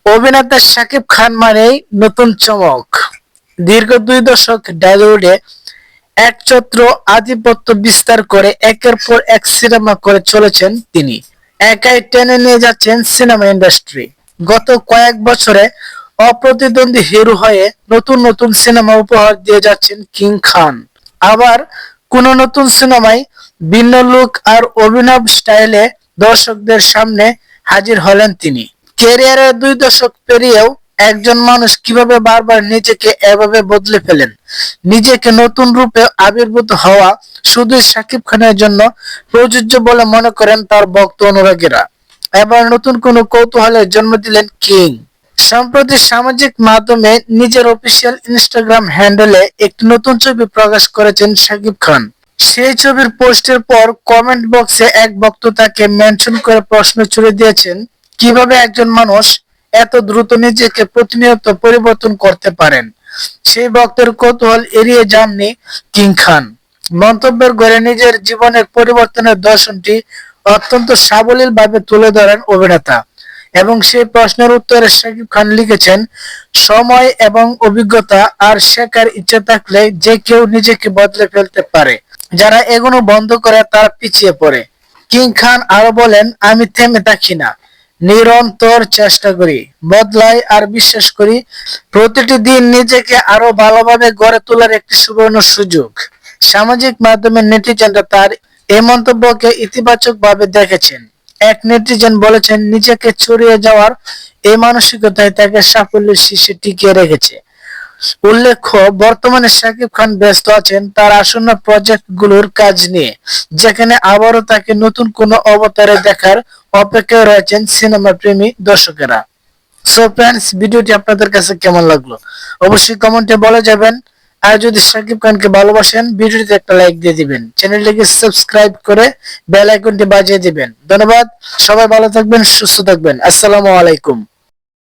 অভিনেতা শাকিব খান মানেই নতুন চমক। দীর্ঘ 2 দশক ঢালিউডে একছত্র আধিপত্য বিস্তার করে একের পর এক সিনেমা করে চলেছেন তিনি। একাই টেনে নিয়ে যাচ্ছেন সিনেমা ইন্ডাস্ট্রি। গত কয়েক বছরে অপ্রতিদ্বন্দ্বী হিরো হয়ে নতুন নতুন সিনেমা উপহার দিয়ে যাচ্ছেন কিং খান। আবার কোন নতুন সিনেমায় ভিন্ন লুক আর অভিনব স্টাইলে দর্শকদের সামনে হাজির হলেন তিনি। ক্যারিয়ারের 2 দশক পেরিয়েও একজন মানুষ কিভাবে বারবার নিজেকে এভাবে বদলে ফেলেন, নিজেকে নতুন রূপে আবির্ভূত হওয়া শুধুই শাকিব খানের জন্য প্রযোজ্য বলে মনে করেন তার ভক্ত অনুরাগীরা। এবার নতুন কোন কৌতূহলের জন্ম দিলেন কিং। সম্প্রতি সামাজিক মাধ্যমে নিজের অফিসিয়াল ইনস্টাগ্রাম হ্যান্ডেলে একটি নতুন ছবি প্রকাশ করেছেন শাকিব খান। সেই ছবির পোস্টের পর কমেন্ট বক্সে এক ভক্ত তাকে মেনশন করে প্রশ্ন ছুড়ে দিয়েছেন, কিভাবে একজন মানুষ এত দ্রুত নিজেকে প্রতিনিয়ত পরিবর্তন করতে পারেন। সেই ভক্তের কৌতূহল এড়িয়ে যাননি কিং খান। মন্তব্যের ঘরে নিজের জীবনের পরিবর্তনের দর্শনটি অত্যন্ত সাবলীলভাবে তুলে ধরেন অভিনেতা। এবং সেই প্রশ্নের উত্তরে শাকিব খান লিখেছেন, সময় এবং অভিজ্ঞতা আর শেখার ইচ্ছে থাকলে যে কেউ নিজেকে বদলে ফেলতে পারে। যারা এগোনো বন্ধ করে তারা পিছিয়ে পড়ে। কিং খান আরো বলেন, আমি থেমে থাকি না, নিরন্তর চেষ্টা করি, বদলাই আর বিশ্বাস করি প্রতিটি দিন নিজেকে আরো ভালোভাবে গড়ে তোলার একটি সুবর্ণ সুযোগ। সামাজিক মাধ্যমে নেটিজেনরা তার এই মন্তব্যকে ইতিবাচক ভাবে দেখেছেন। এক নেটিজেন বলেছেন, নিজেকে ছড়িয়ে যাওয়ার এই মানসিকতায় তাকে সাফল্যের শীর্ষে টিকিয়ে রেখেছে। উল্লেখ্য, বর্তমানে শাকিব খান ব্যস্ত আছেন তার আসন্ন প্রজেক্টগুলোর কাজ নিয়ে, যেখানে আবারও তাকে নতুন কোনো অবতারে দেখার অপেক্ষায় রয়েছেন সিনেমা প্রেমী দর্শকেরা। সো ফ্রেন্ডস, ভিডিওটি আপনাদের কাছে কেমন লাগলো অবশ্যই কমেন্টে বলে যাবেন। আর যদি শাকিব খানকে ভালোবাসেন ভিডিওটিতে একটা লাইক দিয়ে দিবেন, চ্যানেলটিকে সাবস্ক্রাইব করে বেল আইকনটি বাজিয়ে দিবেন। ধন্যবাদ। সবাই ভালো থাকবেন, সুস্থ থাকবেন। আসসালামু আলাইকুম।